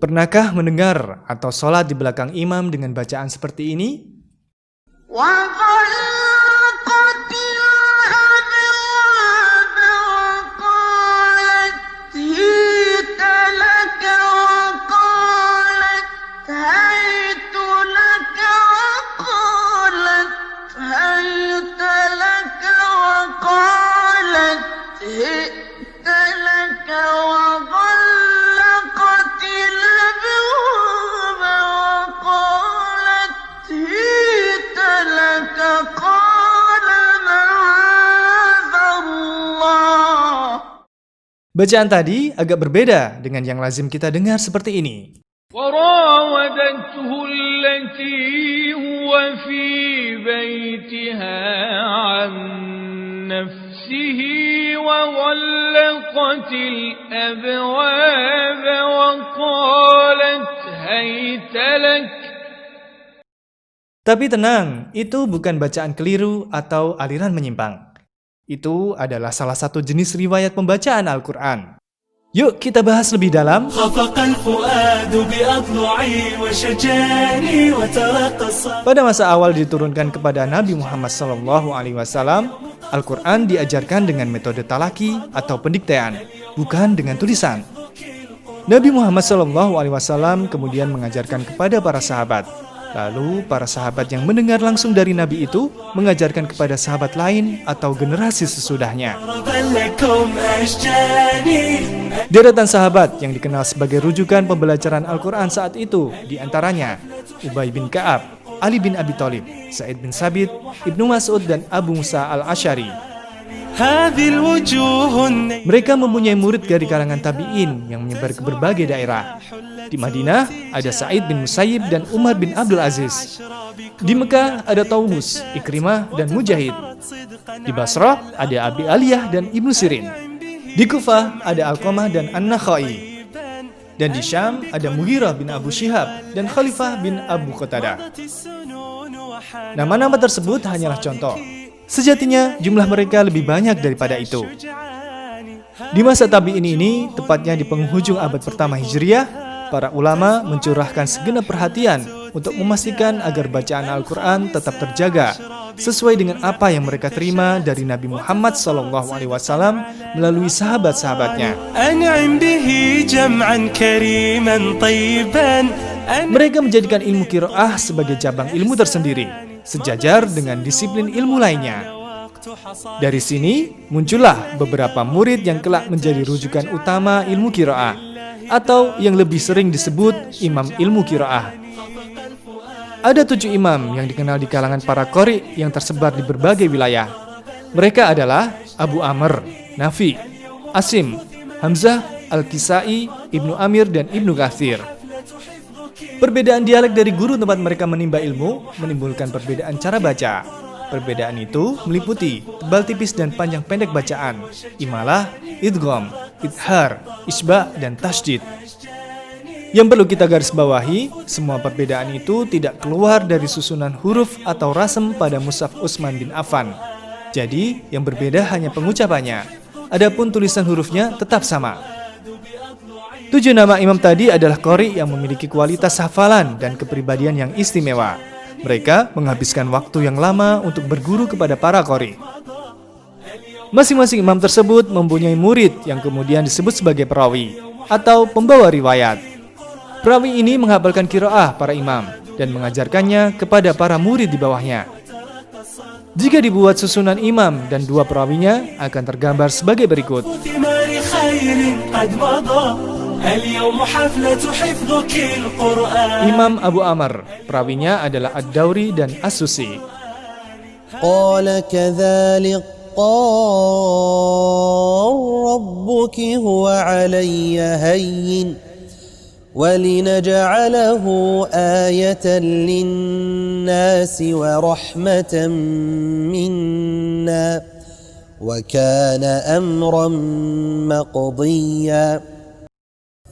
Pernahkah mendengar atau sholat di belakang imam dengan bacaan seperti ini? Bacaan tadi agak berbeda dengan yang lazim kita dengar seperti ini. وراودته التي هو في بيتها عن نفسه وغلقت الأبواب وقالت هيت لك. Tapi tenang, itu bukan bacaan keliru atau aliran menyimpang. Itu adalah salah satu jenis riwayat pembacaan Al-Quran. Yuk kita bahas lebih dalam. Pada masa awal diturunkan kepada Nabi Muhammad SAW, Al-Quran diajarkan dengan metode talaki atau pendiktean, bukan dengan tulisan. Nabi Muhammad SAW kemudian mengajarkan kepada para sahabat. Lalu para sahabat yang mendengar langsung dari Nabi itu mengajarkan kepada sahabat lain atau generasi sesudahnya. Deretan sahabat yang dikenal sebagai rujukan pembelajaran Al-Quran saat itu diantaranya Ubay bin Ka'ab, Ali bin Abi Thalib, Sa'id bin Sabit, Ibnu Mas'ud dan Abu Musa al-Asy'ari. Mereka mempunyai murid dari kalangan tabi'in yang menyebar ke berbagai daerah. Di Madinah ada Sa'id bin Musayyib dan Umar bin Abdul Aziz. Di Mekah ada Taubus, Ikrimah dan Mujahid. Di Basrah ada Abi Aliyah dan Ibnu Sirin. Di Kufah ada Alqamah dan An-Nakhai. Dan di Syam ada Mughirah bin Abu Syihab dan Khalifah bin Abu Qatadah. Nama-nama tersebut hanyalah contoh. Sejatinya jumlah mereka lebih banyak daripada itu. Di masa tabi'in ini, tepatnya di penghujung abad pertama Hijriah, para ulama mencurahkan segenap perhatian untuk memastikan agar bacaan Al-Quran tetap terjaga sesuai dengan apa yang mereka terima dari Nabi Muhammad SAW melalui sahabat-sahabatnya. Mereka menjadikan ilmu qiraah sebagai cabang ilmu tersendiri, sejajar dengan disiplin ilmu lainnya. Dari sini muncullah beberapa murid yang kelak menjadi rujukan utama ilmu qiraah, atau yang lebih sering disebut imam ilmu qiraah. Ada 7 imam yang dikenal di kalangan para qori yang tersebar di berbagai wilayah. Mereka adalah Abu Amr, Nafi, Asim, Hamzah, Al-Kisai, Ibnu Amir, dan Ibnu Katsir. Perbedaan dialek dari guru tempat mereka menimba ilmu menimbulkan perbedaan cara baca. Perbedaan itu meliputi tebal tipis dan panjang pendek bacaan, imalah, idgham, idhar, isba, dan tasydid. Yang perlu kita garis bawahi, semua perbedaan itu tidak keluar dari susunan huruf atau rasem pada mushaf Utsman bin Affan. Jadi, yang berbeda hanya pengucapannya. Adapun tulisan hurufnya tetap sama. 7 nama imam tadi adalah qori yang memiliki kualitas hafalan dan kepribadian yang istimewa. Mereka menghabiskan waktu yang lama untuk berguru kepada para qori. Masing-masing imam tersebut mempunyai murid yang kemudian disebut sebagai perawi atau pembawa riwayat. Perawi ini menghafalkan qiraah para imam dan mengajarkannya kepada para murid di bawahnya. Jika dibuat susunan imam dan 2 perawinya akan tergambar sebagai berikut. Imam Abu Amr, perawinya adalah Ad-Dawri dan As-Susi. Qala kadzalik qala rabbuki huwa 'alayya hayyin ولنجعله آية للناس ورحمة منا وكان أمرا مقضيا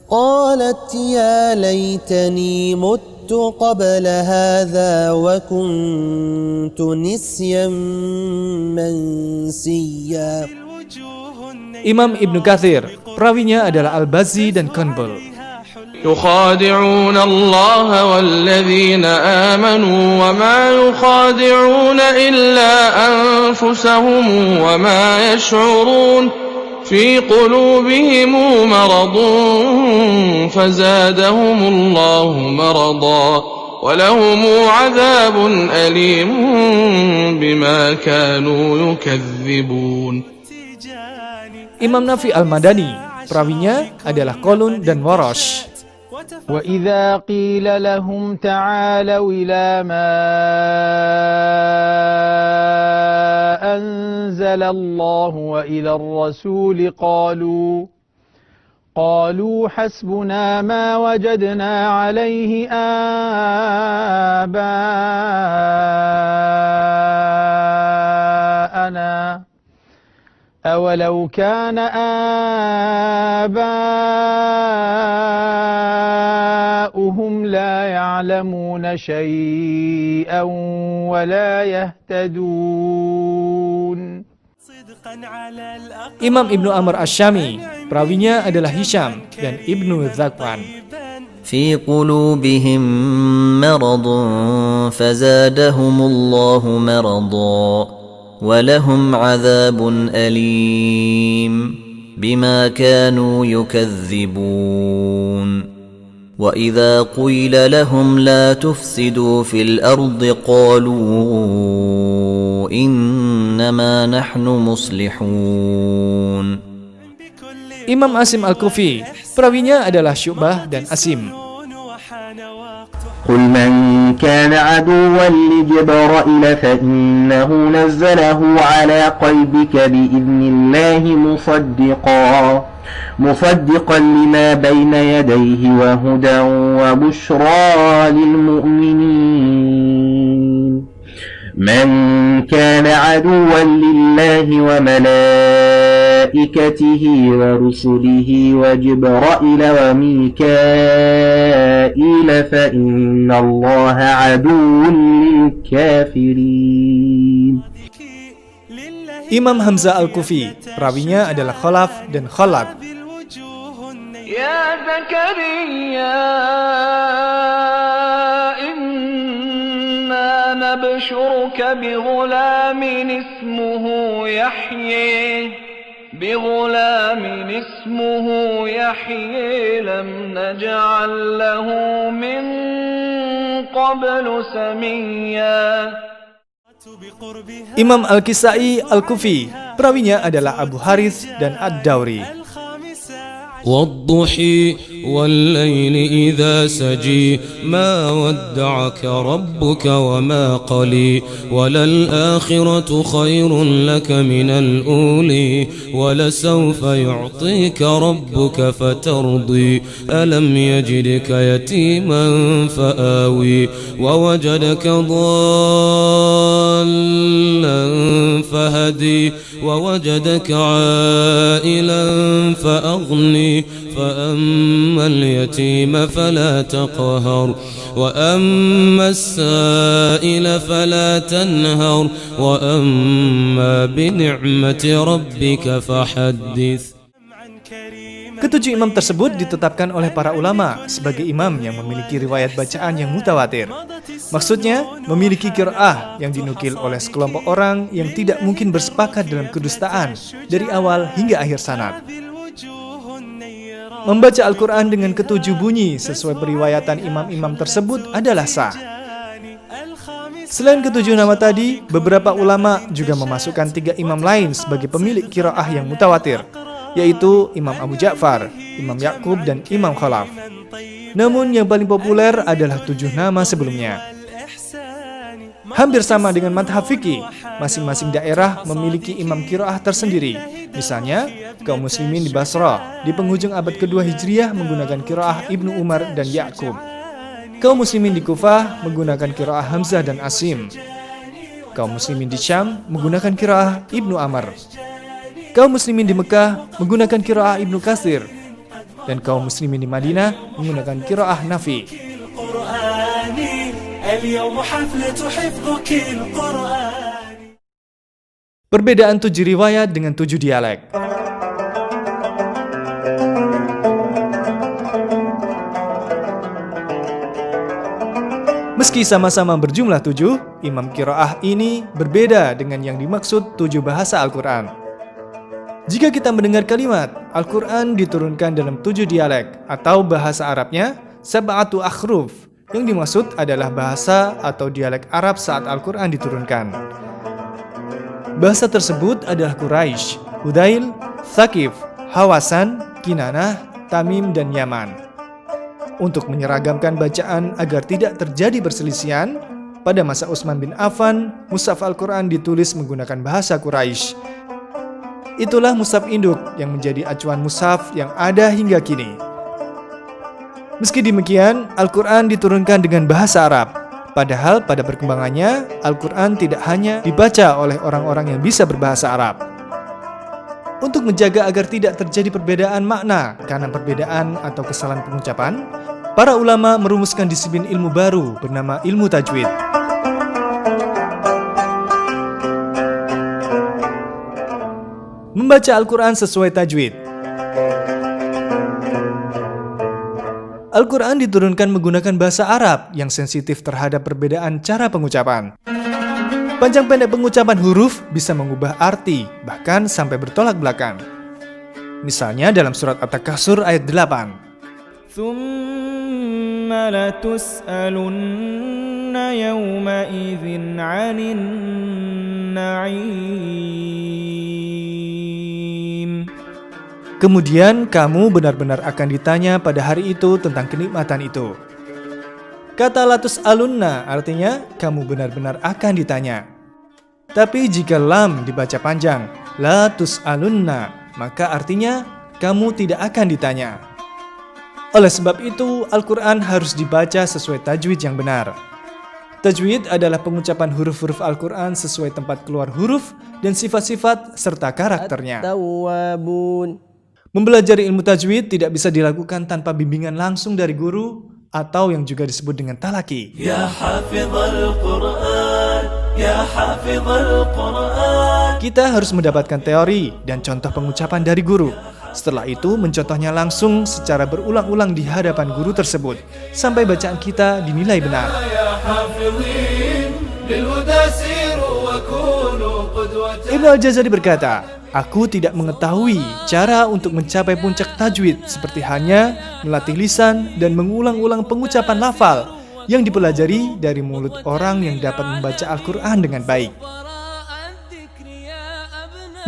قالت يا ليتني مت قبل هذا وكنت نسيا منسيا. Imam Ibnu Katsir, perawinya adalah Al-Bazzi dan Qanbul. يخادعون الله والذين آمنوا وما يخادعون إلا أنفسهم وما يشعرون في قلوبهم مرض فزادهم الله مرضا ولهم عذاب أليم بما كانوا يكذبون. Imam Nafi Al-Madani, perawinya adalah Qalun dan Warash. وَإِذَا قِيلَ لَهُمْ تَعَالَوْا إِلَى مَا أَنزَلَ اللَّهُ وَإِلَى الرَّسُولِ قالوا حسبنا ما وجدنا عليه آباءنا أولو كان آباؤهم لا يعلمون شيئا ولا يهتدون. Imam Ibnu Amr Asy-Syami, perawinya adalah Hisham dan Ibnu Zakwan. في قلوبهم مرض فزادهم الله مرضا ولهم عذاب أليم بما كانوا يكذبون. وإذا قيل لهم لا تفسدوا في الأرض قالوا إنما نحن مصلحون. Imam Asim Al-Kufi, perawinya adalah Syu'bah dan Asim. قل من كان عدوا لجبرائيل فإنه نزله على قلبك بإذن الله مصدقا لما بين يديه وهدى وبشرى للمؤمنين. من كان عدوا لله وملائكته ورسله وجبرائيل وميكائيل فإن الله عدو للكافرين. Imam Hamzah Al-Kufi, perawinya adalah Khalaf dan Khalad. يا زكريا إنا نبشرك بغلام اسمه يحيى لم نجعل له من قبل سميا. Imam Al-Kisai Al-Kufi, perawinya adalah Abu Harith dan Ad-Dawri. والضحى والليل إذا سجى ما ودعك ربك وما قلى وللآخرة خير لك من الأولى ولسوف يعطيك ربك فترضي ألم يجدك يتيما فآوي ووجدك ضالا فهدي ووجدك عائلا فأغني فأما اليتيم فلا تقهر وأما السائل فلا تنهر وأما بنعمة ربك فحدث. Ketujuh imam tersebut ditetapkan oleh para ulama sebagai imam yang memiliki riwayat bacaan yang mutawatir. Maksudnya, memiliki qiraah yang dinukil oleh sekelompok orang yang tidak mungkin bersepakat dalam kedustaan dari awal hingga akhir sanad. Membaca Al-Quran dengan ketujuh bunyi sesuai periwayatan imam-imam tersebut adalah sah. Selain ketujuh nama tadi, beberapa ulama juga memasukkan 3 imam lain sebagai pemilik qiraah yang mutawatir, yaitu Imam Abu Ja'far, Imam Ya'qub, dan Imam Khalaf. Namun yang paling populer adalah 7 nama sebelumnya. Hampir sama dengan madhab fikih, masing-masing daerah memiliki imam qiraah tersendiri. Misalnya, kaum muslimin di Basrah di penghujung abad kedua Hijriah menggunakan qiraah Ibnu Umar dan Ya'qub. Kaum muslimin di Kufah menggunakan qiraah Hamzah dan Asim. Kaum muslimin di Syam menggunakan qiraah Ibnu Amr. Kaum muslimin di Mekah menggunakan qiraah Ibnu Katsir. Dan kaum muslimin di Madinah menggunakan qiraah Nafi. Perbedaan 7 riwayat dengan 7 dialek. Meski sama-sama berjumlah 7, imam qiraah ini berbeda dengan yang dimaksud 7 bahasa Al-Quran. Jika kita mendengar kalimat Al-Quran diturunkan dalam 7 dialek atau bahasa Arabnya sab'atu akhruf, yang dimaksud adalah bahasa atau dialek Arab saat Al-Quran diturunkan. Bahasa tersebut adalah Quraisy, Hudail, Thaqif, Hawasan, Kinanah, Tamim, dan Yaman. Untuk menyeragamkan bacaan agar tidak terjadi perselisihan, pada masa Utsman bin Affan, mushaf Al-Quran ditulis menggunakan bahasa Quraisy. Itulah mushaf induk yang menjadi acuan mushaf yang ada hingga kini. Meski demikian, Al-Quran diturunkan dengan bahasa Arab. Padahal pada perkembangannya, Al-Quran tidak hanya dibaca oleh orang-orang yang bisa berbahasa Arab. Untuk menjaga agar tidak terjadi perbedaan makna karena perbedaan atau kesalahan pengucapan, para ulama merumuskan disiplin ilmu baru bernama ilmu tajwid. Membaca Al-Quran sesuai tajwid. Al-Quran diturunkan menggunakan bahasa Arab yang sensitif terhadap perbedaan cara pengucapan. Panjang pendek pengucapan huruf bisa mengubah arti, bahkan sampai bertolak belakang. Misalnya dalam surat At-Takasur ayat 8. ثُمَّ لَتُسْأَلُنَّ يَوْمَئِذٍ عَنِ النَّعِيمِ. Kemudian kamu benar-benar akan ditanya pada hari itu tentang kenikmatan itu. Kata latus alunna artinya kamu benar-benar akan ditanya. Tapi jika lam dibaca panjang, latus alunna, maka artinya kamu tidak akan ditanya. Oleh sebab itu, Al-Quran harus dibaca sesuai tajwid yang benar. Tajwid adalah pengucapan huruf-huruf Al-Quran sesuai tempat keluar huruf dan sifat-sifat serta karakternya. Mempelajari ilmu tajwid tidak bisa dilakukan tanpa bimbingan langsung dari guru atau yang juga disebut dengan talaki. Ya hafizal Quran, ya hafizal Quran. Kita harus mendapatkan teori dan contoh pengucapan dari guru. Setelah itu mencontohnya langsung secara berulang-ulang di hadapan guru tersebut sampai bacaan kita dinilai benar. Ibnu Al-Jazari berkata, aku tidak mengetahui cara untuk mencapai puncak tajwid seperti hanya melatih lisan dan mengulang-ulang pengucapan lafal yang dipelajari dari mulut orang yang dapat membaca Al-Quran dengan baik.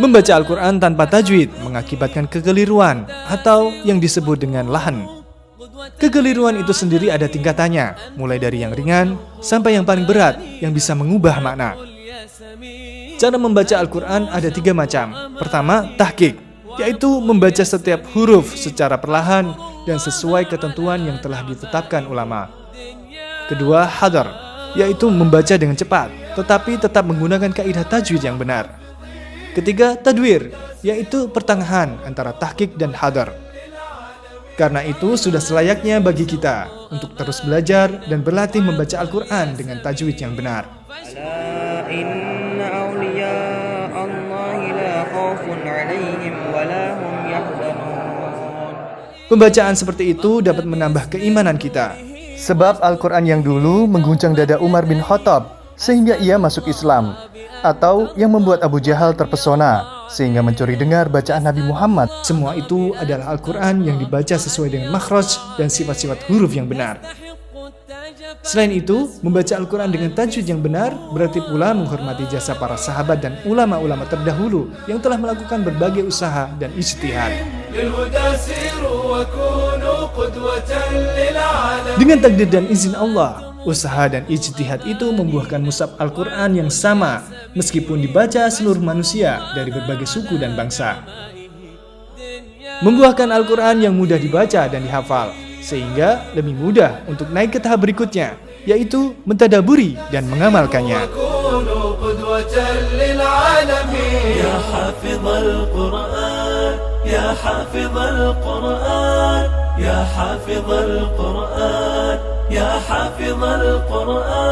Membaca Al-Quran tanpa tajwid mengakibatkan kekeliruan atau yang disebut dengan lahan. Kekeliruan itu sendiri ada tingkatannya, mulai dari yang ringan sampai yang paling berat yang bisa mengubah makna. Cara membaca Al-Quran ada 3 macam. Pertama, tahqiq, yaitu membaca setiap huruf secara perlahan dan sesuai ketentuan yang telah ditetapkan ulama. Kedua, hadar, yaitu membaca dengan cepat, tetapi tetap menggunakan kaidah tajwid yang benar. Ketiga, tadwir, yaitu pertengahan antara tahqiq dan hadar. Karena itu sudah selayaknya bagi kita untuk terus belajar dan berlatih membaca Al-Quran dengan tajwid yang benar. Pembacaan seperti itu dapat menambah keimanan kita. Sebab Al-Quran yang dulu mengguncang dada Umar bin Khattab sehingga ia masuk Islam, atau yang membuat Abu Jahal terpesona sehingga mencuri dengar bacaan Nabi Muhammad. Semua itu adalah Al-Quran yang dibaca sesuai dengan makhraj dan sifat-sifat huruf yang benar. Selain itu, membaca Al-Quran dengan tajwid yang benar berarti pula menghormati jasa para sahabat dan ulama-ulama terdahulu yang telah melakukan berbagai usaha dan ijtihad. Dengan takdir dan izin Allah, usaha dan ijtihad itu membuahkan mushaf Al-Quran yang sama meskipun dibaca seluruh manusia dari berbagai suku dan bangsa. Membuahkan Al-Quran yang mudah dibaca dan dihafal, sehingga lebih mudah untuk naik ke tahap berikutnya, yaitu mentadaburi dan mengamalkannya. Ya hafizal Quran, ya hafizal Quran, ya hafizal Quran, ya hafizal Quran.